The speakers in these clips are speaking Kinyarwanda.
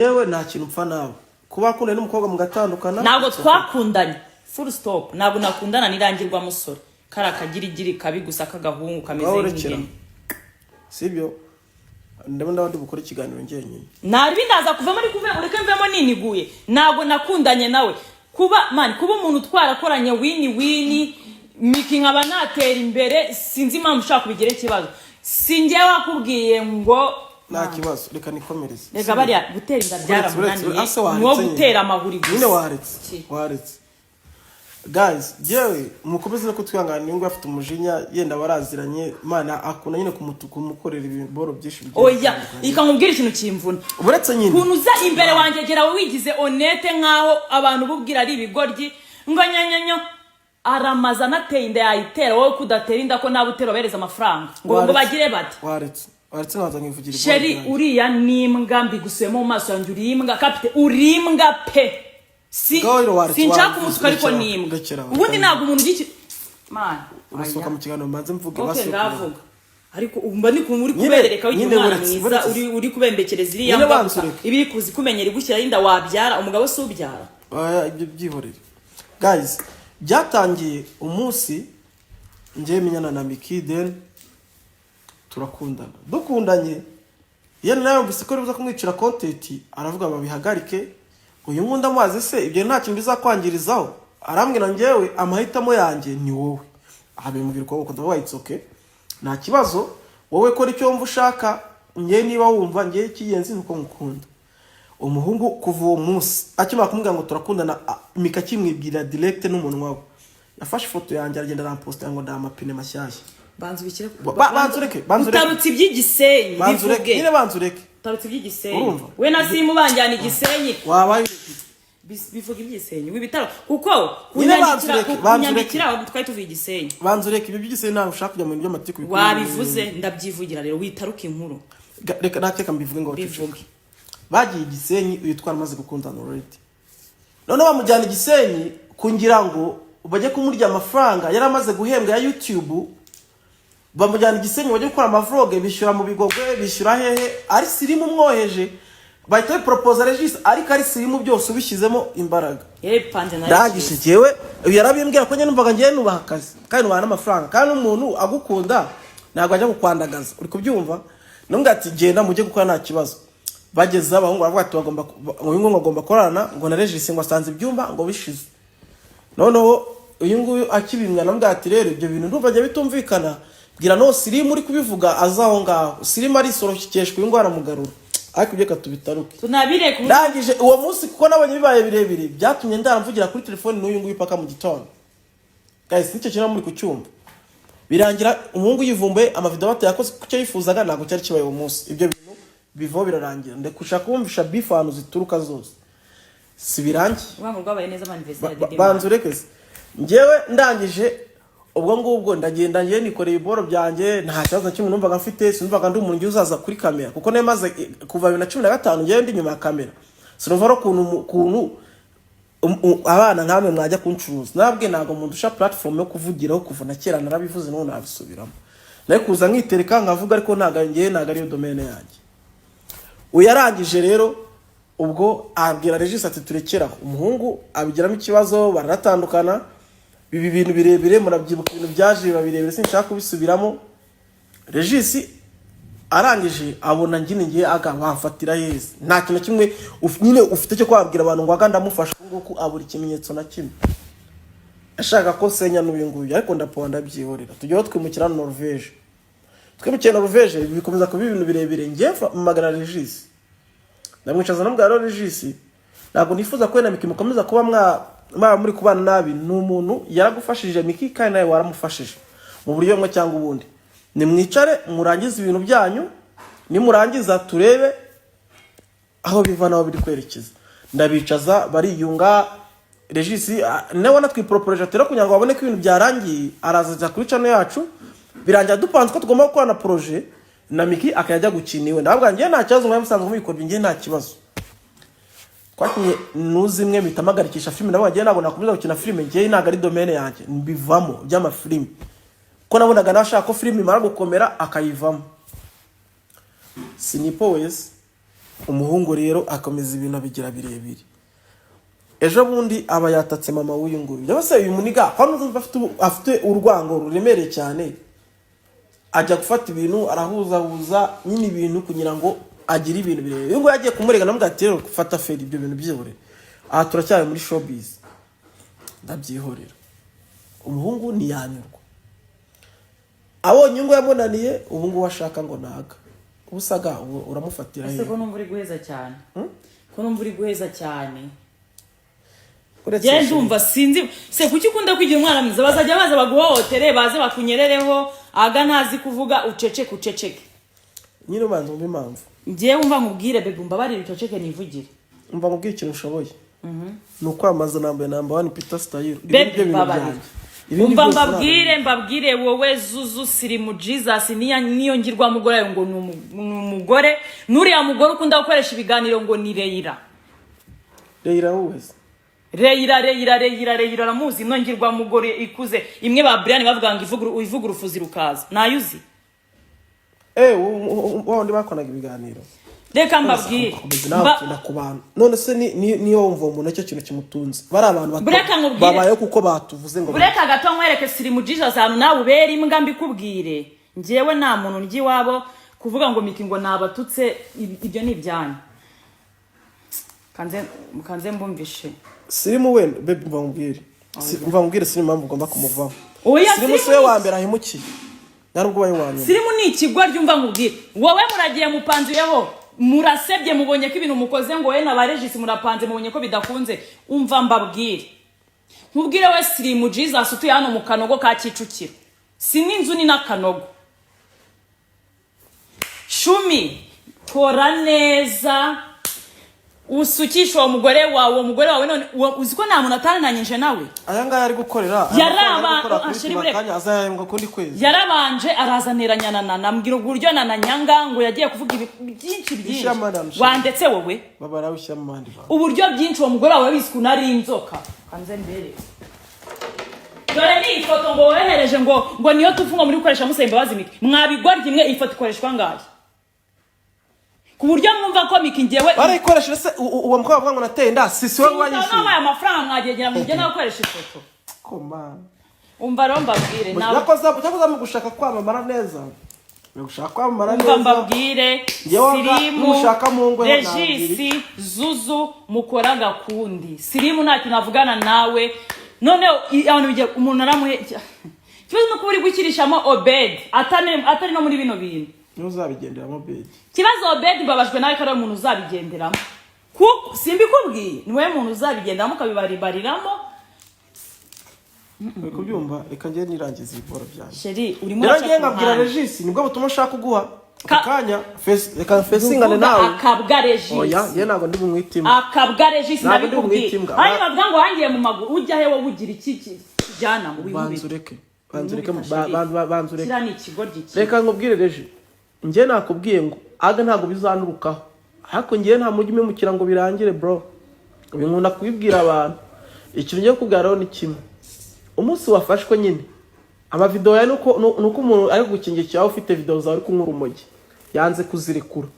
yewe nta kintu mpfa nawe kuba akundana n'umukobwa mugatandukana ntabwo twakundanye full stop ntabwo nakundana nirangirwa musore kara kagirigiri kabi gusa kagahungu kameze nk'ingene sibyo ndabona ndi bukora ikiganiro ngenyine nari ndaza kuva muri kuve ureke mvemo niniguye ntabwo nakundanye nawe kuba umuntu twarakoranye wini miki nkaba natera imbere sinzi impamvu ushaka kubigera ikibazo sinjye wakubwiye ngo nta kibazo reka nikomereze rega bariya gutera inda byaramunaniye no gutera amahuri gusa nyine waretse guys jewe mukomeze no kutwihangana ningo afite umujinya yenda baraziranye Imana akuna nyine kumukorera ibiboro byinshi oya ikamubwira ikintu kimvuna buretse nyine kunuza imbere wanje gera wigize honete nkaho abantu bubwira ari ibigoryi ngo nyanyanyo aramaza nateye inda yayitera wowe kudatera inda ko nabutero bereza amafaranga ngo bagire bati waretse naza nkivugira sheri uriya nimbwa mbigusemo mu maso yanjye urimbwa kapite urimbwa pe sinshaka umutuka ariko nimbwa ubundi ntabwo umuntu ugiki mana urasohoka mu kiganiro mbanze mvuge basohoka ariko umba ni kumuri kubereka w'imana mwiza uri kubembekereza iriya mbwa ibiri kuzi kumenyera igushyira inda wabyara umugabo se ubyara ibyo byihorere guys byatangiye umunsi ngiye menyana na Miki then turakundana dukundanye yene nayo mbise ko ribuza kumwicira content aravuga babihagarike uyu nkunda amazi se ibyo nta kintu bizakwangirizaho arambwira ngewe amahitamo yanjye ni wowe abimubwira ko uko ndavuga it's okay nta kibazo wowe ko icyo wumva ushaka ngiye niba wumva ngiye kiyenzi nuko ngukunda umuhungu kuva uwo munsi akimara kumubwira ngo turakundana Mika kimwibwira direct n'umunwa we yafashe ifoto yanjye agenda aramposta ngo ndamapine mashyashya banzureke utarutse iby'igisenyi bivuge nyine banzureke utarutse iby'igisenyi we na simu banjyana igisenyi wabaye bivuga iby'igisenyi wibitaro kuko kunyandikira twari tuvuye igisenyi banzureke ibyo by'igisenyi ntabwo ushaka kujya mu bintu by'amategeko wabivuze ndabyivugira rero witaruka inkuru reka nateka mbivuge ngo bivuge bagiye igisenyi uyu twaramaze gukundana already none bamujyana igisenyi kungira ngo bajye kumurya amafaranga yaramaze guhembwa ya YouTube bamujyana igisenyi bajye gukora amavlog bishyura mu bigogwe bishyura hehe ari sirimu mwoheje bahita propose Regis ariko ari sirimu byose ubishyizemo imbaraga ndagije jewe yarabimbwira ko nyine numvaga ngiye nubaha akazi kandi nubaha n'amafaranga kandi umuntu agukunda ntabwo ajya gukwandagaza uri kubyumva nubwo ati genda mujye gukora nta kibazo bageze abahungu baravuga ati bagomba uyu nguyu agomba korana ngo na Regis ngo asanze ibyumba ngo bishize noneho uyu nguyu akibimwa nambwa ati rero ibyo bintu ndumva ajya bitumvikana bwira no sirimu uri kubivuga azaho ngaho sirimu ari sorokeshwe uyu ngwara mugarura ariko ibyo katubitaruke tunabireka ndangije uwo munsi kuko nabonye bibaye birebire byatumye ndaramvugira kuri telefone n'uyu nguyu paka mu gitondo guys nicyo kintu muri kucyumva birangira umuhungu yivumbuye amavideo batayakoze kucyo yifuzaga ntabwo cyari kibaye uwo munsi ibyo bintu bivo birarangira ndekushaka kumvisha bifanu zituruka zose si birangi wangu rwabaye neza manifestation banzurekeze ngewe ndangije ubwo ngubwo ndagenda ngiye nikoreye iboro byanjye nta kibazo kimwe numvaga mfite sinumvaga ndi umuntu uzaza kuri kamera kuko nayo maze kuva 2015 ngiye ndi nyuma ya kamera sinumva ro kuntu abana nkamwe mwajya kuncuruza nabwe nago mu dusha platform yo kuvugiraho kuva na kera narabivuze none nabisubiramo nayo kuza nkitereka nkavuga ariko naga ngiye naga ariyo domaine yanjye uyarangije rero ubwo abwira Regis ati turekeraho umuhungu abigiramo ikibazo baratandukana bibi bintu birebire murabyibuka ibintu byaje babirebire sinshaka kubisubiramo Regis arangije abona ngine ngiye bamfatira yeze nta kintu kimwe nyine ufite cyo kwabwira abantu ngo ndamufasha nguko abura ikimenyetso na kimwe ashaka ko senya n'uyu nguyu ariko ndaponda byihorera tujyeho twimukira na Norvège twimukira na Norvège bikomeza kuba ibintu birebire ngiye magana Regis ndamwicaza nambwa Regis ntabwo nifuza ko na Miki mukomeza kuba muri kubana nabi n'umuntu yaragufashije Miki kandi nawe waramufashije mu buryo bumwe cyangwa ubundi nimwicare murangiza ibintu byanyu nimurangiza turebe aho biva naho biri kwerekeza ndabicaza bariyunga Regis nawe natwipropose atera kugira ngo babone ko ibintu byarangiye araza kuri channel yacu birangira dupanze ko tugomba gukora na projet na Miki akajya gukiniwe ndabwa ngiye nta kibazo mwe musanzwe mubikorwa ngiye nta kibazo kwakinye nuzimwe mitamagarikisha filime nabo bagiye nabona nakomeza gukina filime ngiye ntago ari domaine yanjye mbivamo by'ama filime ko nabonaga nashaka ko filime imara gukomera akayivamo sinipo wese umuhungu rero akomeza ibintu abigira birebire. Ejo bundi aba yatatse mama w'uyu nguyu. Byose uyu muniga hano afite urwango ruremereye cyane. Ajya gufata ibintu arahuzahuza nyine ibintu kugira ngo agire ibintu birebire. Uyu nguyu yagiye kumurega namubwira rero gufata feri ibyo bintu byihore. Aha turacyari muri showbiz. Ndabyihorera. Umuhungu ntiyanyurwa. Abonye ngo yamunaniye ubu ngubu ashaka ngo naga. Ubusaga uramufatira he. Ese ko numva uri guheza cyane. Ko numva uri guheza cyane. Uretse ndumva sinzi se kuki ukunda kwigira umwana mwiza bazajya baza baguhohotere baze bakunyerereho aga ntazi kuvuga uceceke. Nyine ubanza mu impamvu. Ngiye wumva nkubwire bebe mbabarira uceceke nivugire. Umva nkubwire ikintu ushoboye. Nuko amaza number 1 Peter Style. Bebe mbabarira. Umva mbabwire wowe Zuzu Sirimu Jesus niyo ngirwa mugore ngo numugore nuriya mugore ukunda gukoresha ibiganiro ngo ni Reira. Reira uwese. Reira ramuzi no ngirwa mugore ikuze imwe ba Brian bavuga ngo ivuga urufuzi rukaza nayuzi. Wandi bakonaga ibiganiro. Reka mbabwire kubana none se niyo wumva umuntu cyo kintu kimutunze bari abantu babaye kuko batuvuze ngo bureka gato nkwereke Sirimu Jesus hano nawe ubera imbwa mbikubwire ngiyewe nta muntu ngi wabo kuvuga ngo miki ngo nabatutse ibyo ni ibyanya kanze mbumvishe Sirimu wenda bebe mva nkubwire Sirimu mpamvu ugomba kumuvaho Sirimu se wa mbere ahimukiye narubwo wayo wanyu Sirimu ni ikigwa ryumva nkubwire wowe muragiye mupanziyeho murasebye mubonye ko ibintu mukoze ngo we nabaregisi murapanze mubonye ko bidakunze umva mbabwire nkubwire we Sirimu Jesus utuye hano mu Kanogo ka Kicukiro sininzu ni nakanogo Shumi kora neza usukisha umugore wawe none uziko nta muntu atarananyije nawe aya ngaya ari gukorera yaraba ashiribure kanya azayembwa kundi kwezi yarabanje arazaniranya nambwira uburyo nananyanga ngo yagiye kuvuga byinshi wandetse wowe babara ushyamandi uburyo byinshi uwo mugore wawe bisku nari inzoka kanze mbere dore ni ifoto ngo wehereje ngo niyo tufunga muri gukoresha musembe bazimike mwabigorye imwe ifoto ikoreshwa ngaye kuburyo mwumva ko miki ngewe barayikoresha se uwo mukobwa avuga ngo nateye nda sisi wowe wanyishe none aya mafaranga mwagegera mu gena gukoresha ifoto koma umva romba bwire nawe yakoza mu gushaka kwamamara neza gushaka kwamamara neza umva mbabwire Sirimu ushaka mu ngo Regisi Zuzu mukora gakundi Sirimu nta kintu avugana nawe none abantu bigiye umuntu aramuhe kibazo no kuburi gukirishamo Obed atari no muri bino bintu uzabigenderamo Obed kibazo Obed babajwe nawe ko umuntu uzabigenderamo kuko simbikubwiye niwe muntu uzabigenderamo kabibaribariramo kubyumva reka ngiye nirangiza ibiporo byanjye sheri urimo urashaka nkabwira Regis nibwo butuma ushaka kuguha akanya reka facingane nawe akabwa Regis oya ye nago ndi bumwitima akabwa Regis nabikubwiye ari bavuga ngo hangiye mu maguru ujya he wowe ugira iki kijyana mu wibubire banzureke kira ni ikigoryi reka nkubwire Regis ngiye nakubwiye ngo aga ntago bizanurukaho hako ngiye nta mujyi memukira ngo birangire bro binkunda kubibwira abantu ikintu ngiye kubwiraho ni kimwe umunsi wafashwe nyine ama video ya nuko umuntu ari gukingira cyawe ufite video zawe ari kunkura umogi yanze kuzirekura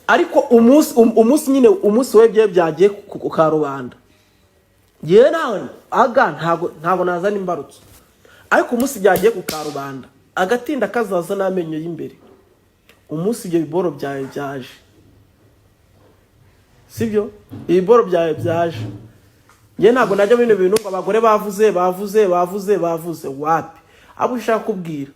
ariko umunsi nyine umunsi webye byagiye ku karubanda ngiye nawe aga ntago nazana imbarutso ariko umunsi byagiye ku karubanda agatinda kazaza namenyo y'imbere umunsi ibyo biboro byawe byaje sibyo ibiboro byawe byaje ngiye ntago najya bino bintu ngo abagore bavuze wapi abo ushaka kubwira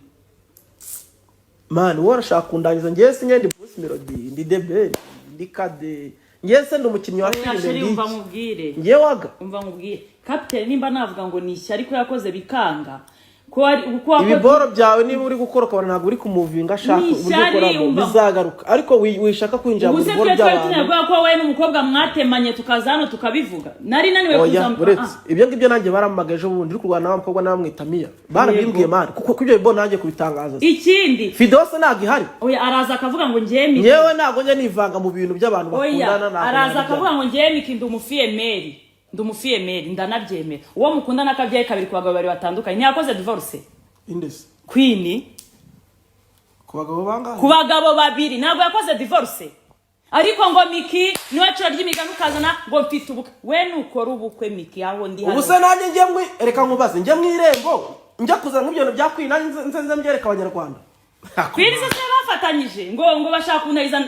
man wowe urashaka kundangiza ngiye se ngende Bruce Melody ndi Debeli ndi Kade ngiye se ndi umukinnyi wa filime umva mubwire ngiye waga umva mubwire Captain nimba navuga ngo ni ishyari ko yakoze bikanga ibiboro byawe niba uri gukora ukabona ntabwo uri kumuvinga ashaka uburyo ukoramo bizagaruka ariko wishaka kwinjira mu biboro by'abantu ubuse ko wowe n'umukobwa mwatemanye tukaza hano tukabivuga nari naniwe kuzampa ibyo ngibyo nanjye baramagaje ubundi uri kurwana n'umukobwa n'abamwita Mia barabimbwiye mari kuko ibyo biboro nanjye kubitangaza ikindi Fidose ntabwo ihari oya araza akavuga ngo ngiye miki yewe ntabwo njye nivanga mu bintu by'abantu bakundana ntabwo araza akavuga ngo ngiye miki ndi umufiyemeri ndumufiyemeri ndanabyemera uwo mukunda nakabyaye kabiri ku bagabo bari batandukanye ntiyakoze divorce indese Queen ku bagabo bangahe ku bagabo babiri ntabwo yakoze divorce ariko ngo Miki niwe cyo ry'imigani ukazana ngo mfite ubukwe. We nukora ubukwe Miki aho ndi hano. Ubuse nanjye ngiye reka nkubaze njye mwirembo njya kuzana nk'ibyo byakwina nze mbyereka abanyarwanda. Kwiriza se bafatanyije ngo bashaka kunariza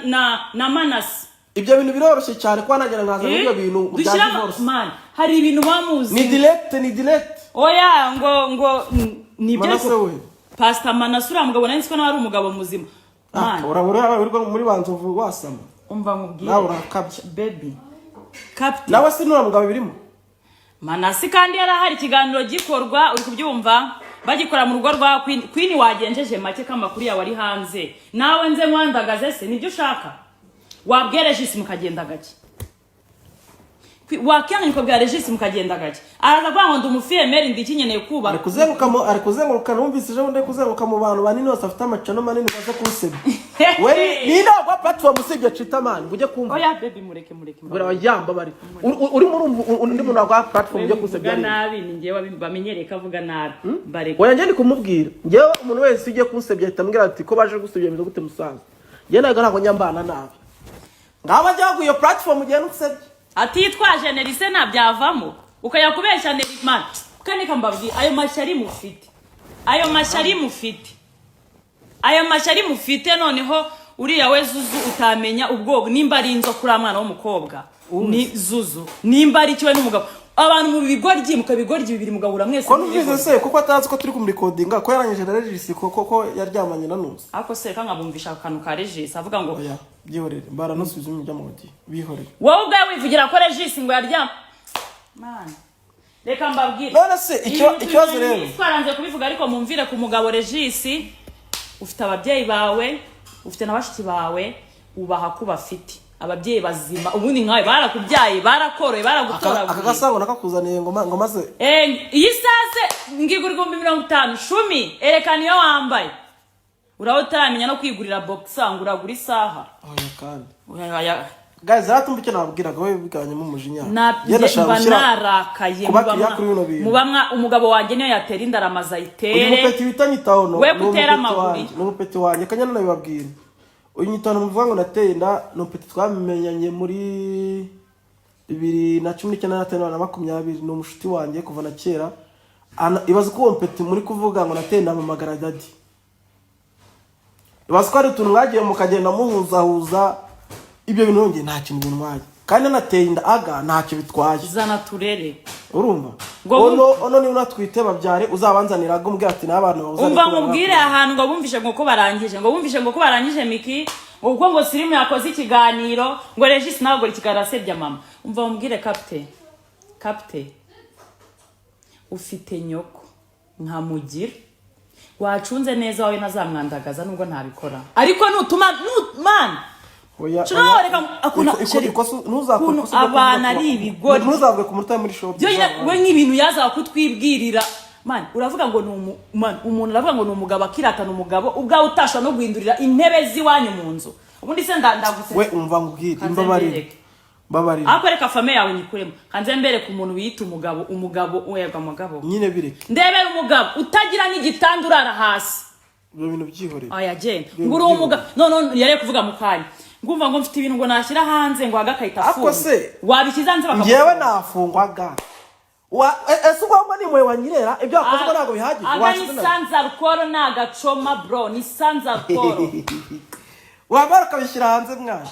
na Manasi. Ibyo bintu biroroshye cyane kwa nagera nkaza n'ibyo bintu bya divorce. Man, hari ibintu bamuzi. Ni direct. Oya ngo nibyo ko Pastor Manasi uramugabo nari siko n'ari umugabo muzima. Man, urabura muri banzovu wasama. Umva nkubwiye. Nawe urakabye baby. Captain. Nawe sinura mugabo birimo. Manasi kandi yarahari ikiganiro gikorwa uri kubyumva bagikora mu rugo rwa Queen wagenjeje make kamakuru yawe ari hanze. Nawe nze mwandagaze se nibyo ushaka. Wabwira Regis mukagenda gake. Wakyanga niko bwa Regis mukagenda gake. Araza kwanga ndo umufiyemeri ndikinyeneye kuba. Ari kuzenguruka numvise je undi kuzenguruka mu bantu banini bose afite amacano manini kwaza kusebe. We ni nagwa platform usibye cita man uje kumva. Oya baby mureke. Bura wajamba bari. Uri muri undi muntu agwa platform uje kusebya nabi ni ngewe bamenyereka avuga nabi. Bareke. Oya nje ndikumubwira. Ngewe umuntu wese uje kusebya ahitambwira ati ko baje gusebya bizo gute musanze. Je naga ntago nyambana nabi. Ngaba jyagu iyo platform ugiye n'usebye. Ati yitwaje Nerise nabyavamo. Ukaya kubesha Neriman. Kandi kambabwi ayo mashari mufite noneho uriya we Zuzu utamenya ubwo nimba ari inzo kuri amwana w'umukobwa. Ni Zuzu. Nimba ari kiwe n'umugabo. Abantu mu bigoryi mukabigoryi bibiri mugabura mwese. Ko numvise se kuko atazi ko turi ku recordinga ko yarangije na Regis ko yaryamanye na Nusa. Ako se kangabumvisha akantu ka Regis avuga ngo oya byihorere mbara nusubiza mu byamudi bihorere. Wowe ubwawe wivugira ko Regis ngo yaryama. Man. Reka mbabwire. None se ikibazo rero. Twaranze kubivuga ariko mumvire ku mugabo Regis ufite ababyeyi bawe, ufite nabashiki bawe, ubaha kuba afite. Ababyeyi bazima ubundi nkawe barakubyaye barakoroye baragutora akagasanga nakakuzaniye ngo maze iyi sase ngigura 50 shumi erekana iyo wambaye uraho utaramenya no kwigurira boxer nguragura isaha oya kandi oya guys atumbike nabwiraga we biganye mu mujinya yenda narakaye mubamwa umugabo wanjye niyo yatera indaramaza itere uyu mupeti bitanye tawno we kutera amaguri n'umupeti wanjye kanyana nabibabwira uyu nyitano muvuga ngo nateye inda n'umupeti twamenyanye muri 2019 na 2020 no mushuti wanjye kuva na kera ibaza ko umpeti muri kuvuga ngo nateye inda mu magara dadi ibaza ko ari utuntu mwagiye mukagenda muhuzahuza ibyo bintu nge nta kintu bintwaye kandi nateye inda aga ntacyo bitwaye zana turere urumva ono ni unatwite babyare uzabanzanira ngo mbwe ati n'abantu bazana umva mubwire ahantu ngo bumvishe ngo bumvishe ko barangije Miki ubwo ngo Sirimu yakoze ikiganiro ngo Regis ntabwo ikigarasebya mama umva mubwire captain ufite nyoko nkamugira wacunze neza wawe nazamwandagaza nubwo ntabikora ariko nutuma man oya abana ari ibigori ntuzavuge ku murta muri shop we nk'ibintu yaza kutwibwirira man uravuga ngo umuntu aravuga ngo umugabo akiratana umugabo ubwawe utasha no guhindurira intebe ziwanyu mu nzu ubundi se ndaguse we umva ngubwire imbabarire akwereka fame yawe nyikuremo kanze mbere ku muntu wiyita umugabo uyega umugabo nyine bireke ndebera umugabo utagira n'igitanda urara hasi ibyo bintu byihoreye aya genda nguri umugabo none yare kuvuga mu kanya ngumva ngo mfite ibintu ngo nashyira hanze ngo agakayita funga ako se wabikiza nze bakavuga yewe nafungwaga ese ubwo ni mwe wanyirera ibyo akozwe nago bihagije washyize sanza alcohol nagacoma bro ni sanza alcohol wabaruka bishyira hanze mwana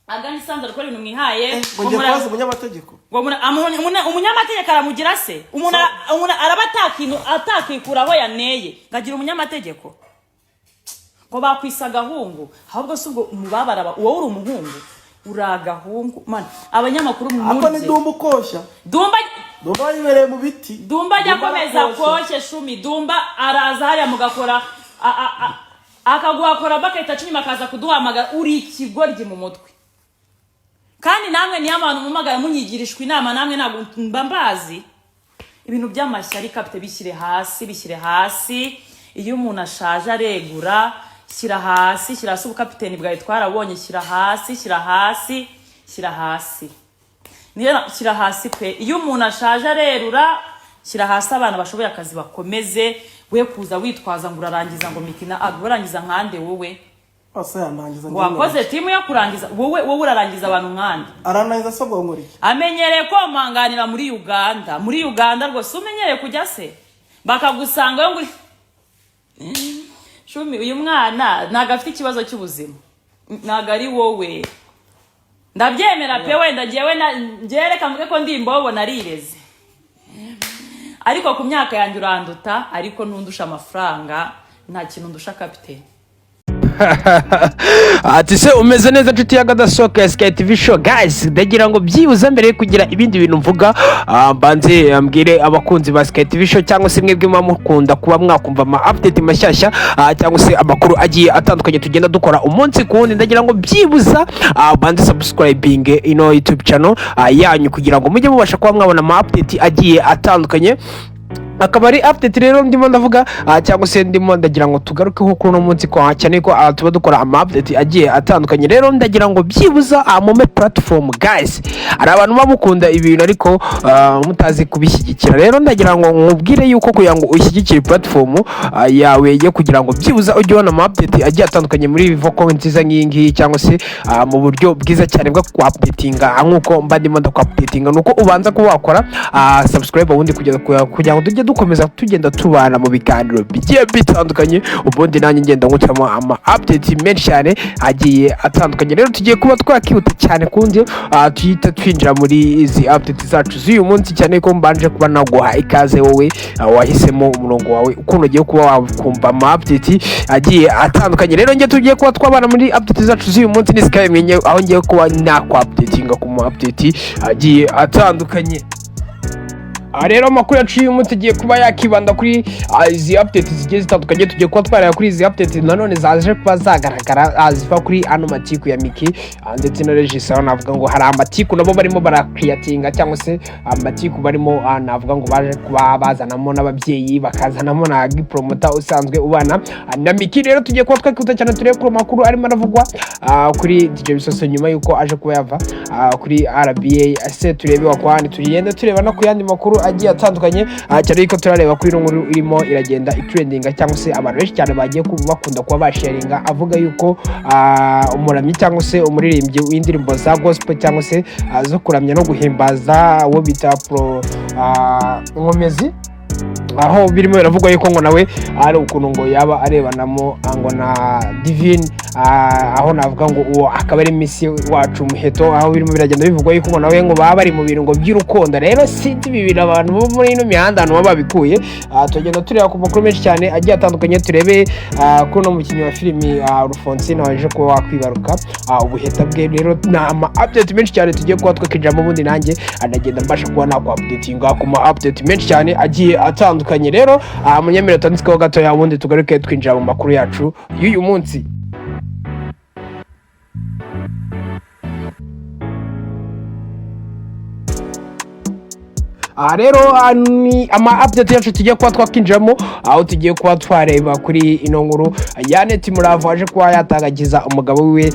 agani sanza alcohol ibintu mwihaye ngo ngiye kwaza umunyamategeko ngo umunyamategeko aramugira se umuntu araba atakikuraho yaneye ngagira umunyamategeko ngo bakwisaga hungu ahubwo se ubwo umubabara uwo uri umuhungu uragahungu man abanyamakuru mu ako ni Dumba ukosha Dumba yibereye mu biti Dumba yakomeza koshe shumi Dumba araza hariya mugakora akaguhakora bakahita cyuma kaza kuduhamagara uri ikigoryi mu mutwe kandi namwe ni abantu mumagara munyigirishwa inama namwe ntabwo mbambazi ibintu by'amashyari kapite bishyire hasi iyo umuntu ashaje aregura shyira hasi ubukapiteni bwawe twarabonye shyira hasi niyo shyira hasi pe iyo umuntu ashaje arerura shyira hasi abana bashoboye akazi bakomeze we kuza witwaza ngo urarangiza ngo Miki na agurangiza nkande wowe asa yanangiza wakoze timu yo kurangiza wowe urarangiza abantu nkandi aranangiza sobwo ngori amenyereye ko manganira muri Uganda rwose umenyereye kujya se bakagusanga yo nguri Shumi uyu mwana naga afite ikibazo cy'ubuzima naga ari wowe ndabyemera pe wenda ngewe ngereka mvuge ko ndi imbobo narireze ariko ku myaka yanjye uranduta ariko ntundusha amafaranga nta kintu ndusha kapiteni ati se umeze neza nshuti ya Gadasohoka ya Sky TV show guys ndagira ngo byibuze mbere kugira ibindi bintu mvuga mbanze mbwire abakunzi ba Sky TV show cyangwa se mwebwe mukunda kuba mwakumva ama update mashyashya cyangwa se amakuru agiye atandukanye tugenda dukora umunsi ku wundi ndagira ngo byibuza banze subscribing ino YouTube channel yanyu kugira ngo mujye mubasha kuba mwabona ama update agiye atandukanye akaba ari update rero ndimo ndavuga cyangwa se ndimo ndagira ngo tugarukeho kuri uno munsi ko cyane ko tuba dukora ama update agiye atandukanye rero ndagira ngo byibuza mume platform guys ari abantu babukunda ibintu ariko mutazi kubishyigikira rero ndagira ngo nkubwire yuko kugira ngo ushyigikire platform yawe ye kugira ngo byibuza ujye ubona ama update agiye atandukanye muri vocal nziza nkingi cyangwa se mu buryo bwiza cyane bwo updatinga nkuko mba ndimo ndakupdatinga nuko ubanza kuba wakora subscribe ubundi kugira ngo tujye dukomeza tugenda tubana mu biganiro bigiye bitandukanye ubundi nanjye ngenda ngucamo ama update menshi cyane agiye atandukanye rero tugiye kuba twakihuta cyane kundi tuyita twinjira muri izi update zacu z'uyu munsi cyane ko mbanje kuba naguha ikaze wowe wahisemo umurongo wawe ukuntu ugiye kuba wakumva ama update agiye atandukanye rero ngiye tugiye kuba twabana muri update zacu z'uyu munsi ni Sky menye aho ngiye kuba nakwa-updatinga ku ma update agiye atandukanye rero amakuru yaciye umutegiye kuba yakibanda kuri izi update zigiye zitandukanye tugiye kuba twaraya kuri izi update nanone zaje kuba zagaragara ziva kuri ano matiku ya Miki ndetse na Regis aho navuga ngo hari amatiku nabo barimo barakreatinga cyangwa se amatiku barimo navuga ngo baje kuba bazanamo n'ababyeyi bakazanamo na promoter usanzwe ubana na Miki rero tugiye kuba twakikuta cyane turebe kuri makuru arimo aravugwa kuri DJ Bisoso nyuma yuko aje kuba yava kuri RBA ase turebe wakwani tugenda tureba no kuyandi makuru agiye atandukanye cyane yuko turareba kuri nkuru irimo iragenda itrendinga cyangwa se abantu benshi cyane bagiye bakunda kuba basharinga avuga yuko umuramyi cyangwa se umuririmbyi w'indirimbo za gospel cyangwa se zo kuramya no guhimbaza wo bita pro Nkomezi aho birimo biravuga yuko ngo nawe ari ukuntu ngo yaba arebanamo ngo na Divine aho navuga ngo uwo akaba ari misi wacu Muheto aho birimo biragenda bivugwa yuko ngo nawe ngo baba bari mu bintu ngo by'urukundo rero sinzi bibira abantu bo muri ino mihanda hano babikuye tugenda tureba ku makuru menshi cyane agiye atandukanye turebe kuri no mukinnyi wa filimi Rufonsine waje kuba wakwibaruka ubuheta bwe rero na ama update menshi cyane tugiye kuba twakijamo ubundi nanjye anagenda mbasha kuba nakwa-updatinga ku ma update menshi cyane agiye atandukanye rero munyemera tanditsweho gato ya ubundi tugaruke twinjira mu makuru yacu y'uyu munsi rero ni ama update yacu tugiye kuba twakinjiramo aho tugiye kuba twareba kuri ino nkuru Yaneti Murava waje kuba yatagagiza umugabo wiwe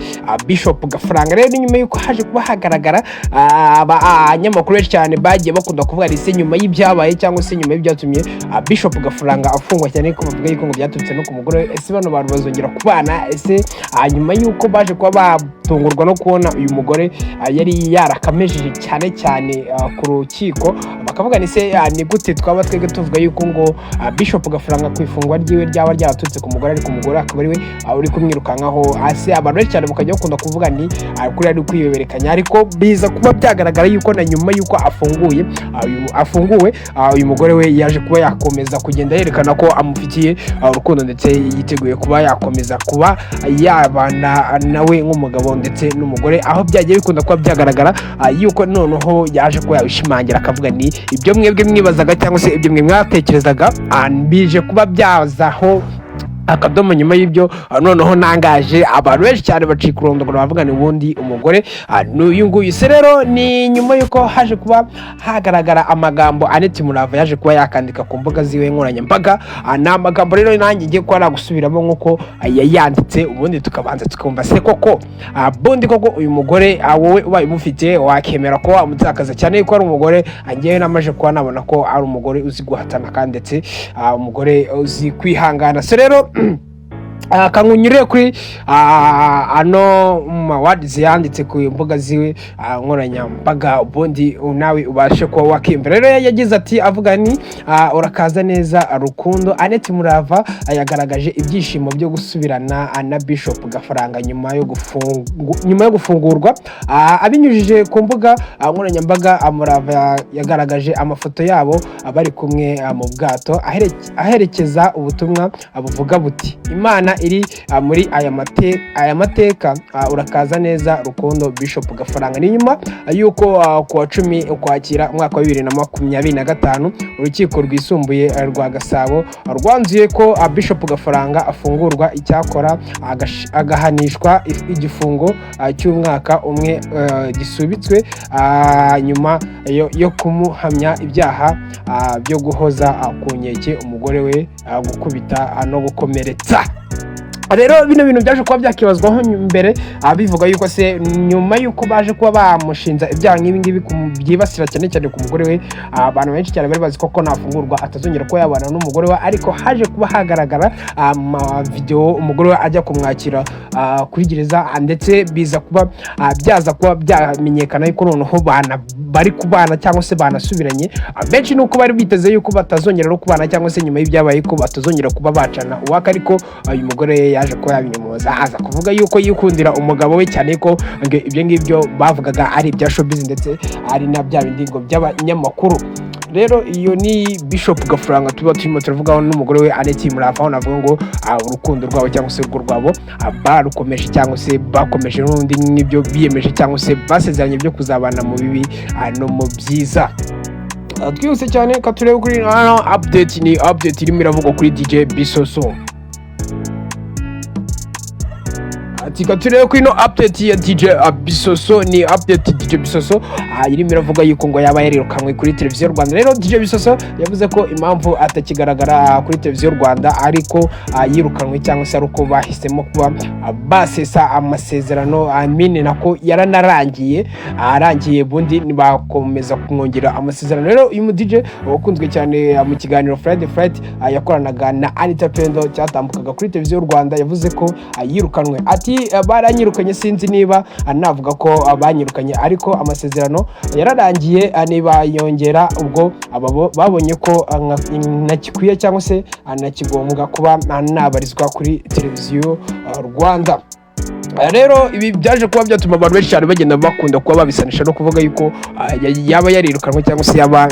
Bishop Gafaranga rero nyuma yuko haje kuba hagaragara abanyamakuru benshi cyane bagiye bakunda kuvuga rise nyuma y'ibyabaye cyangwa se nyuma y'ibyatumye Bishop Gafaranga afungwa cyane ko bavuga yuko ngo byaturutse no ku mugore ese bano bantu bazongera kubana ese nyuma yuko baje kuba batungurwa no kubona uyu mugore yari yarakamejeje cyane ku rukiko bakavuga ni se ni gute twaba twege tuvuga yuko ngo Bishop Gafaranga kwifungwa ryiwe ryaba ryaturutse ku mugore ariko umugore akaba ari we uri kumwirukankaho ase abantu benshi cyane bakajya bakunda kuvuga ni kuri ari kwibeberekanya ariko biza kuba byagaragara yuko na nyuma yuko afunguwe uyu mugore we yaje kuba yakomeza kugenda yerekana ko amufitiye urukundo ndetse yiteguye kuba yakomeza kuba yabana nawe nk'umugabo ndetse n'umugore aho byagiye bikunda kuba byagaragara yuko noneho yaje kuba yabishimangira akavuga ni ibyo mwebwe mwibazaga cyangwa se ibyo mwe mwatekerezaga bije kuba byazaho akadomo nyuma y'ibyo noneho nangaje abantu benshi cyane bacika urondogoro bavuga ni ubundi umugore n'uyu nguyu se rero ni nyuma yuko haje kuba hagaragara amagambo Yaneti Murava yaje kuba yakandika ku mbuga ziwe nkoranyambaga na amagambo rero nanjye ngiye kuba nagusubiramo nkuko yayanditse ubundi tukabanza tukumva se koko bundi koko uyu mugore wowe ubaye umufite wakemera ko wamutakaza cyane yuko ari umugore ngiye namaje kuba nabona ko ari umugore uzi guhatana kandi ndetse umugore uzi kwihangana se rero kangunyure kuri ano mawadiz yanditse ku mbuga ziwe nkoranyambaga ubundi nawe ubashe kuba wakimvira. Rero yagize ati avuga ni urakaza neza Rukundo Annette Murava yagaragaje ibyishimo byo gusubirana na Bishop Gafaranga nyuma yo gufungurwa. Abinyujije ku mbuga nkoranyambaga Murava yagaragaje amafoto yabo bari kumwe mu bwato aherekeza ubutumwa buvuga buti Imana iri muri aya mateka urakaza neza Rukundo Bishop Gafaranga. Ni nyuma yuko ku wa 10 Ukwakira umwaka wa 2025 urukiko rwisumbuye rwa Gasabo rwanzuye ko Bishop Gafaranga afungurwa icyakora agahanishwa igifungo cy'umwaka umwe gisubitswe nyuma yo kumuhamya ibyaha byo guhoza ku nkeke umugore we, gukubita no gukomeretsa. Rero bino bintu byaje kuba byakibazwaho mbere bivuga yuko se nyuma yuko baje kuba bamushinza ibyaha nk'ibi byibasira cyane ku mugore we, abantu benshi cyane bari bazi ko nafungurwa atazongera ko yabana n'umugore we, ariko haje kuba hagaragara video umugore we ajya kumwakira kuri gereza, ndetse biza kuba byaza kuba byamenyekana yuko noneho bari kubana cyangwa se banasubiranye. Benshi nuko bari biteze yuko batazongera no kubana cyangwa se nyuma y'ibyabaye ko batazongera kuba bacana uwaka, ariko uyu mugore yaje ko yabinyomoza aza kuvuga yuko yikundira umugabo we cyane ko ibyo ngibyo bavugaga ari ibya showbiz ndetse ari na bya bindingo by'abanyamakuru. Rero iyo ni Bishop Gafaranga tuba turimo turavugaho n'umugore we Annette Murava, navuga ngo urukundo rwabo cyangwa se urwo rwabo barukomeje cyangwa se bakomeje n'undi n'ibyo biyemeje cyangwa se basezeranye byo kuzabana mu bibi no mu byiza. Twihuse cyane katurebe kuri update, ni update irimo iravuga kuri DJ Bisoso. Turebe ko ino update ya DJ Bisoso, ni update DJ Bisoso irimo iravuga yuko ngo yaba yarirukanwe kuri televiziyo Rwanda. Rero DJ Bisoso yavuze ko impamvu atakigaragara kuri televiziyo Rwanda ariko yirukanwe cyangwa se aruko bahisemo kuba basesa amasezerano amine nako yaranarangiye bundi nibakomeza kumwongera amasezerano. Rero uyu DJ wakunzwe cyane mu kiganiro Friday Fright yakoranaga na Anita Pendo cyatambukaga kuri televiziyo Rwanda yavuze ko yirukanwe. Ati baranyirukanye, sinzi niba navuga ko abanyirukanye ariko amasezerano yararangiye, niba yongera ubwo babonye ko nakikwiye cyangwa se nakigombwa kuba nabarizwa kuri televiziyo Rwanda. Rero ibi byaje kuba byatuma abantu benshi cyane bagenda bakunda kuba babisanisha no kuvuga yuko yaba yarirukanwe cyangwa se yaba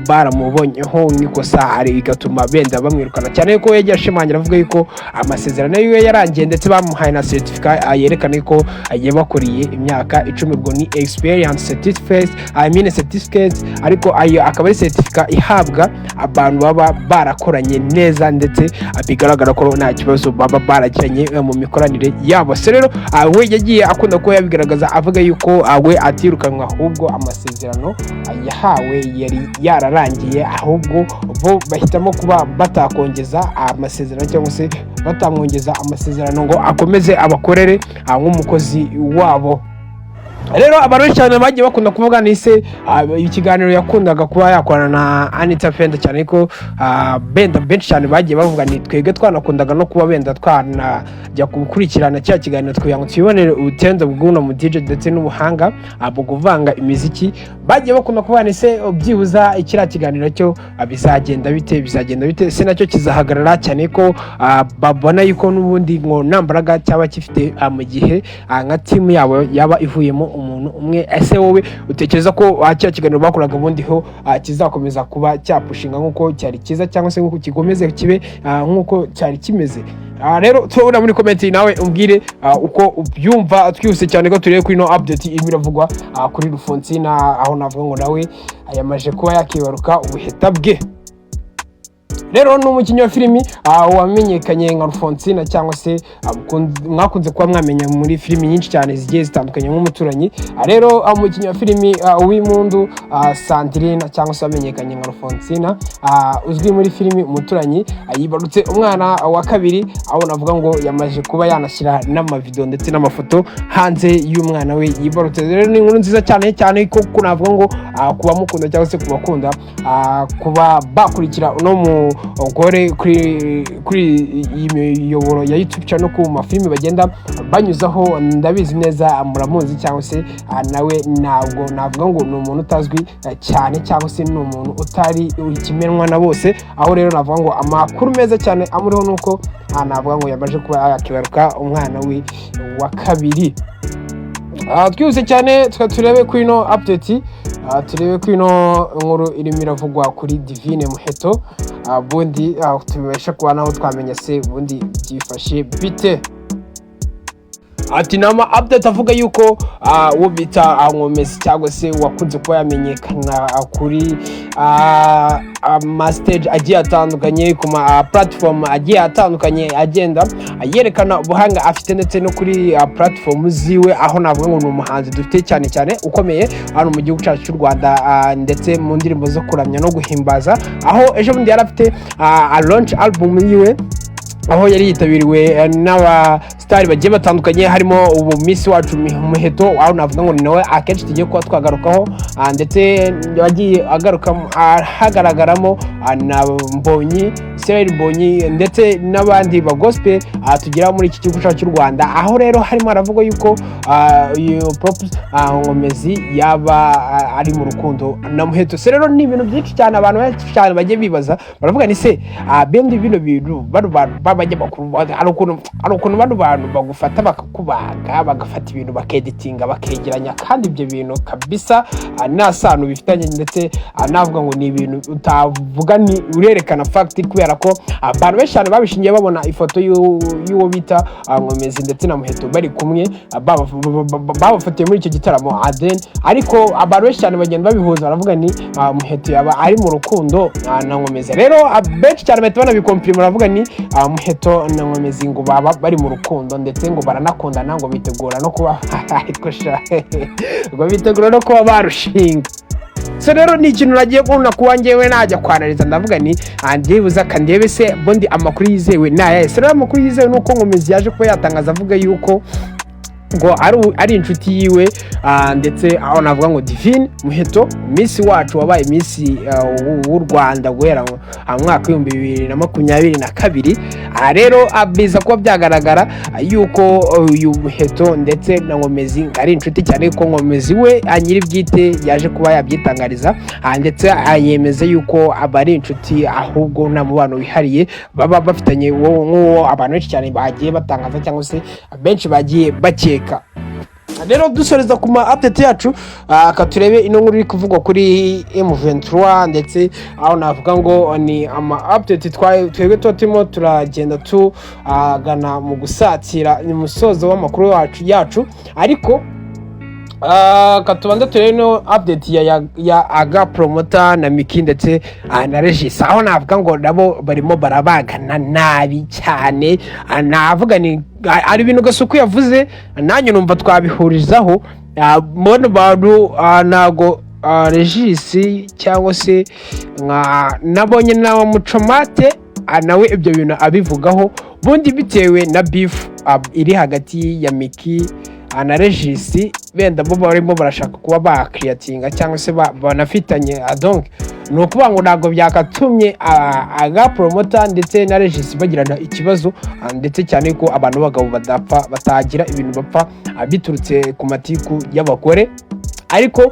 baramubonyeho nk'ikosa, ari igatuma benda bamwirukana cyane ko yagiye ashimangira avuga yuko amasezerano yiwe yarangiye ndetse bamuhaye na certificate yerekana ko yabakoriye imyaka 10, ubwo ni experience certificate, ariko ayo akaba ari certificate ihabwa abantu baba barakoranye neza ndetse bigaragara ko nta kibazo baba baragiranye mu mikoranire yabo. Rero we yagiye akunda ko yabigaragaza avuga yuko we atirukanwa, ahubwo amasezerano yahawe yari yararangiye, ahubwo bo bahitamo kuba batakongeza amasezerano cyangwa se batamwongeza amasezerano ngo akomeze abakorere nk'umukozi wabo. Rero abantu cyane bagiye bakunda kuvuga nise ikiganiro yakundaga kuba yakorana na Anita Pendo cyane ko benda benshi cyane bagiye bavuga ni twege twanakundaga no kuba benda twanajya gukurikirana cya kiganiro kugira ngo tubonere ubutendo bw'uno mu DJ ndetse n'ubuhanga bwo kuvanga imiziki. Bagiye bakunda kuvuga nise byibuza ikira kiganiro cyo bizagenda bite se nacyo kizahagarara cyane ko babona yuko n'ubundi ngo nambaraga cyaba kifite mu gihe nka team yabo yaba ivuyemo umuntu umwe. Ese wowe utekereza ko cya kiganiro bakoraga ubundi ho kizakomeza kuba cyapushinga nkuko cyari kiza cyangwa se nkuko kigomeze kibe nkuko cyari kimeze? Rero tubona muri comment nawe umbwire uko ubyumva. Twihuse cyane ko turebe kuri no update irimo iravugwa kuri Rufonsina, aho navuga ngo nawe ayamaje kuba yakibaruka ubuheta bwe. Rero n'umukinnyi wa filimi wamenyekanye nka Rufonsina cyangwa se mwakunze kuba mwamenya muri filimi nyinshi cyane zigiye zitandukanye nk'umuturanyi. Rero umukinnyi wa filimi w'impundu Sandrine cyangwa se wamenyekanye nka Rufonsina uzwi muri filimi umuturanyi yibarutse umwana wa kabiri, aho navuga ngo yamaje kuba yanashyira n'amavideo ndetse n'amafoto hanze y'umwana we yibarutse. Rero ni inkuru nziza cyane ko navuga ngo kuba mukunda cyangwa se kubakunda kuba bakurikira no mu gore kuri iyi miyoboro ya YouTube channel ku mafilimi bagenda banyuzaho, ndabizi neza muramuzi cyangwa se nawe ntabwo navuga ngo ni umuntu utazwi cyane cyangwa se ni umuntu utari ikimenwa na bose, aho rero navuga ngo amakuru meza cyane amuriho nuko navuga ngo yamaje kuba yakibaruka umwana we wa kabiri. Twihuse cyane turebe ku ino update, turebe ku ino nkuru irimo iravugwa kuri Divine Muheto, bundi tubasha kuba naho twamenya se bundi byifashe bite. Ati nama update avuga yuko wo bita Nkomezi cyangwa se wakunze kuba yamenyekana kuri ama stage agiye atandukanye ku ma platform agiye atandukanye, agenda yerekana ubuhanga afite ndetse no kuri platform ziwe, aho navuga ngo ni umuhanzi dufite cyane cyane ukomeye hano mu gihugu cyacu cy'u Rwanda, ndetse mu ndirimbo zo kuramya no guhimbaza, aho ejo bundi yarafite launch album yiwe, aho yari yitabiriwe n'aba star bagiye batandukanye, harimo ubu Miss wacu Muheto, aho navuga ngo nawe akenshi tugiye kuba twagarukaho, ndetse yagiye agaruka hagaragaramo na Mbonyi, Israel Mbonyi ndetse n'abandi ba gospel tugira muri iki gihugu cyacu cy'u Rwanda, aho rero harimo aravuga yuko Nkomezi yaba ari mu rukundo na Muheto. Se rero ni ibintu byinshi cyane abantu benshi cyane bagiye bibaza, baravuga ni se bendi bino bintu babajya bakuru ari ukuntu bano bantu bagufata bakakubaga bagafata ibintu bakeditinga bakegeranya, kandi ibyo bintu kabisa nasano bifitanye, ndetse navuga ngo ni ibintu utavuga ni urerekana fact, kubera ko abantu benshi cyane babishingiye babona ifoto y'uwo bita Nkomezi ndetse na Muheto bari kumwe babafatiye muri icyo gitaramo Aden, ariko abantu benshi cyane bagenda babihuza baravuga ni Muheto yaba ari mu rukundo na Nkomezi. Rero benshi cyane bahita banabikomprima baravuga ni Muheto na Nkomezi ngo baba bari mu rukundo ndetse ngo baranakundana, ngo bitegura no kuba ngo bitegura no kuba barushinga. So rero ni ikintu nagiye kubona kuba njyewe najya kwanariza, ndavuga ni ndibuza kandebe se bondi amakuru yizewe naye. So rero amakuru yizewe nuko Nkomezi yaje kuba yatangaza avuga yuko ngo ari inshuti yiwe, ndetse aho navuga ngo Divine Muheto Miss wacu wabaye Miss w'u Rwanda guhera mu mwaka wa 2022. Rero abiza kuba byagaragara yuko uyu Muheto ndetse na Nkomezi ari inshuti cyane, ko Nkomezi we anyiri bwite yaje kuba yabyitangariza, ndetse ayemeza yuko abari inshuti ahubwo nta mubano wihariye baba bafitanye nk'uwo abantu benshi cyane bagiye batangaza cyangwa se benshi bagiye bakeka. Rero dusoreza ku ma update yacu, akaturebe ino nkuru iri kuvugwa kuri M23, ndetse aho navuga ngo ni ama update twebwe turimo turagenda tugana mu gusatira ni musozo w'amakuru yacu, ariko katubanda turebe no update ya Aga Promoter na Miki ndetse na Regis, aho navuga ngo nabo barimo barabagana nabi cyane. Navuga ni ari ibintu Gasuku yavuze nanjye numva twabihurizaho, mbona bantu nago Regis cyangwa se nabonye na Mucomate nawe ibyo bintu abivugaho, bundi bitewe na beef iri hagati ya Miki na Regis, benda bo barimo barashaka kuba ba creatinga cyangwa se banafitanye, donc no kuvuga ngo nago byakatumye Aga Promoter ndetse na Regis bagirana ikibazo, ndetse cyane ko abantu bagabo badapfa batagira ibintu bapfa biturutse ku matiku y'abagore. Ariko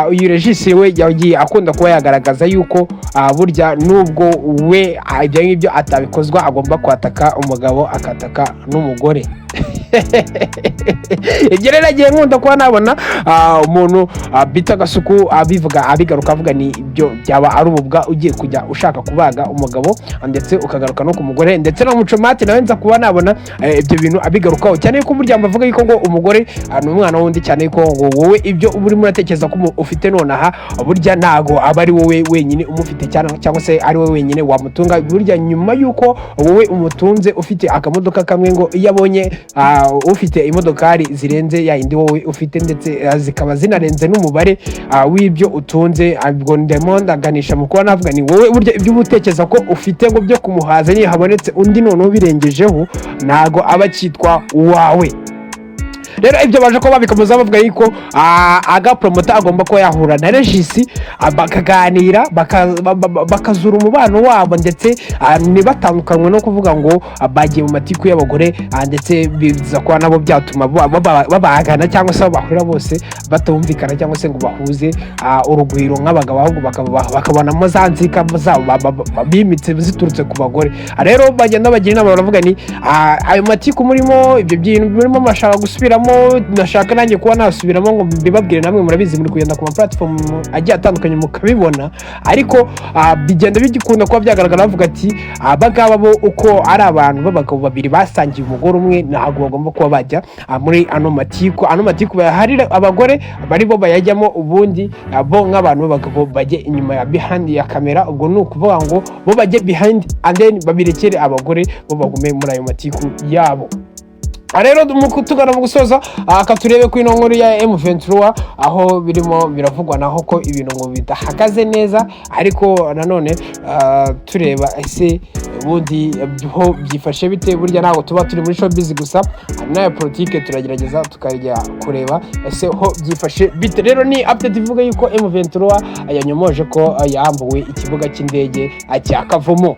uyu Regis we yagiye akunda kuba yagaragaza yuko burya nubwo we ibyo ngibyo atabikozwa agomba kwataka umugabo akataka n'umugore. Igerera nagiye nkunda kuba nabona umuntu bita Gasuku abivuga abigaruka avuga ni ibyo byaba ari ububwa ugiye kujya ushaka kubaga umugabo ndetse ukagaruka no ku mugore, ndetse no Mucomate nawe nza kuba nabona ibyo bintu abigarukaho cyane ko burya mbavuga yuko ngo umugore ni umwana wundi, cyane ko ngo wowe ibyo uri muratekereza ko ufite nonaha burya nago aba ari wowe wenyine umufite cyangwa se ari wowe wenyine wamutunga. Burya nyuma yuko wowe umutunze ufite akamodoka kamwe, ngo yabonye ufite imodokari zirenze ya indi wowe ufite, ndetse zikaba zinarenze n'umubare w'ibyo utunze, ubwo ndemo ndaganisha mu kuba navuga ni wowe burya ibyo ubutekereza ko ufite ngo byo kumuhaza ni habonetse undi noneho birengejeho nago aba cyitwa uwawe. rero ibyo baje ko babikomeza bavuga yuko aga promoter agomba ko yahura na Regis bakaganira bakazura umubano wabo ndetse ntibatandukanywe no kuvuga ngo bagiye mu matiku y'abagore ndetse biza kuba nabo byatuma babagana cyangwa se bahurira bose batumvikana cyangwa se ngo bahuze urugwiro nk'abagabo ahubwo bakabonamo za nzika zabo bimitse ziturutse ku bagore. Rero bagenda bagira inama baravuga ni ayo matiku murimo ibyo bintu murimo mashaka gusubiramo ndashaka nanjye kuba nasubiramo ngo mbibabwire namwe murabizi muri kugenda ku ma platform agiye atandukanye mukabibona ariko bigenda bigikunda kuba byagaragara bavuga ati abagabo bo uko ari abantu b'abagabo babiri basangiye umugore umwe ntabwo bagomba kuba bajya muri ano matiku hari abagore bari bo bayajyamo ubundi bo nk'abantu b'abagabo bajye inyuma ya behind ya kamera ubwo ni ukuvuga ngo bo bajye behind and then babirekere abagore bo bagume muri ayo matiku yabo. Rero tugana mu gusoza akaturebe ku ino nkuru ya M23 aho birimo biravugwa naho ko ibintu ngo bidahagaze neza ariko nanone tureba ese ubundi ho byifashe bite burya ntago tuba turi muri showbiz gusa na politique turagerageza tukarya kureba ese ho byifashe bite. Rero ni update ivuga yuko M23 yanyomoje ko yambuwe ikibuga cy'indege cya Kavumu.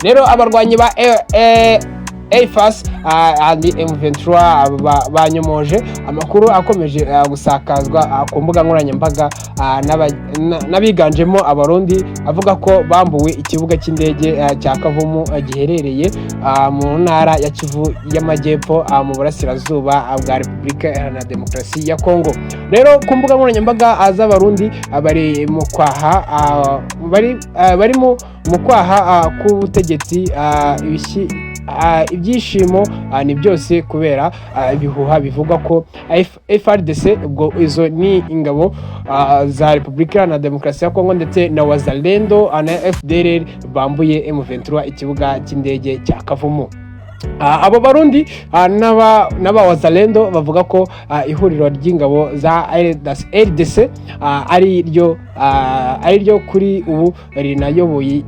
Rero abarwanyi ba AFAS andi M23 banyomoje amakuru akomeje gusakazwa ku mbuga nkoranyambaga n'abiganjemo abarundi avuga ko bambuwe ikibuga cy'indege cya Kavumu giherereye mu ntara ya Kivu y'Amajyepfo mu burasirazuba bwa Repubulika Iharanira Demokarasi ya Kongo. Rero ku mbuga nkoranyambaga z'abarundi bari mu kwaha bari mu kwaha k'ubutegetsi ibyishimo ni byose kubera ibihuha bivuga ko FARDC ubwo izo ni ingabo za Repubulika na Demokarasi ya Kongo ndetse na Wazalendo na FDLR bambuye M23 ikibuga cy'indege cya Kavumu. Abo barundi n'aba Wazalendo bavuga ko ihuriro ry'ingabo za RDC ari ryo kuri ubu rinayoboye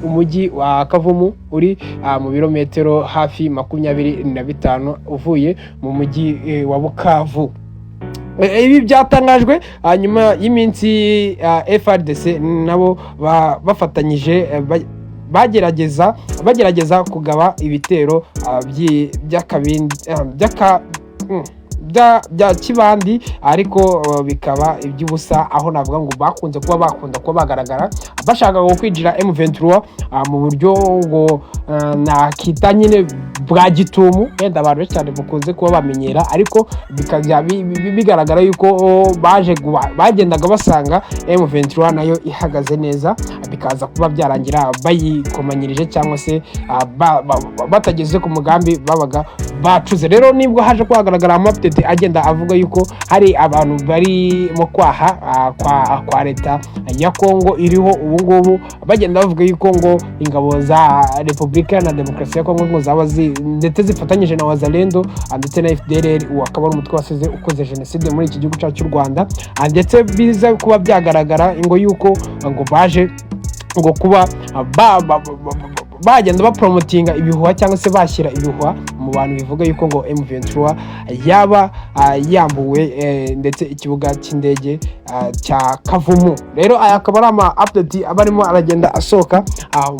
umujyi wa Kavumu uri mu birometero hafi 25 uvuye mu mujyi wa Bukavu. Ibi byatangajwe nyuma y'iminsi FARDC nabo bafatanyije bagerageza kugaba ibitero bya kibandi ariko bikaba iby'ubusa aho navuga ngo bakunda kuba bagaragara bashaka kwinjira M23 mu buryo ngo nakita nyine bwa gitumu wenda abantu cyane bukunze kuba bamenyera ariko bikajya bigaragara yuko bagendaga basanga M23 nayo ihagaze neza bikaza kuba byarangira bayikomanyirije cyangwa se batageze ku mugambi babaga bacuze. Rero nibwo haje kuhagaragara update agenda avuga yuko hari abantu bari mu kwaha kwa leta ya Kongo iriho ubu ngubu bagenda bavuga yuko ngo ingabo za Repubulika na Demokarasi ya Kongo ngo zaba ndetse zifatanyije na Wazalendo ndetse na FDLR wakaba ari umutwe wasize ukoze genocide muri iki gihugu cy'u Rwanda ndetse biza kuba byagaragara ngo yuko ngo baje ngo kuba bagenda bapromotinga ibihuha cyangwa se bashyira ibihuha mu bantu bivuga yuko ngo M23 yaba yambuwe ndetse ikibuga cy'indege cya Kavumu. Rero aya akaba ari ama update abarimo aragenda asoka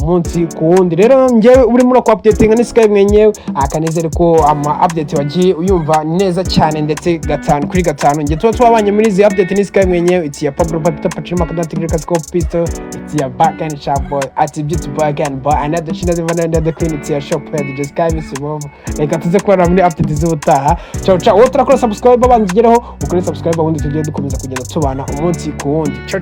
umunsi ku wundi. Rero ngewe uri muri ko updatinga ni Sky mwenyewe akanezere ko ama update wagiye uyumva neza cyane ndetse gatanu kuri gatanu. Nge twabanye muri izi update ni Sky mwenyewe it's ya Pablo Papita Pachima Kadatigre Kasco Pistol it's ya back and sharp boy at beauty boy again but another she doesn't even the queen it's ya shop head just Sky misibo reka tuze kubara muri update z'ubutaha. Ciao wowe turakora subscribe abanzigeraho ukore subscribe ubundi tugiye dukomeza kugenda tubana umunsi ku wundi. Ciao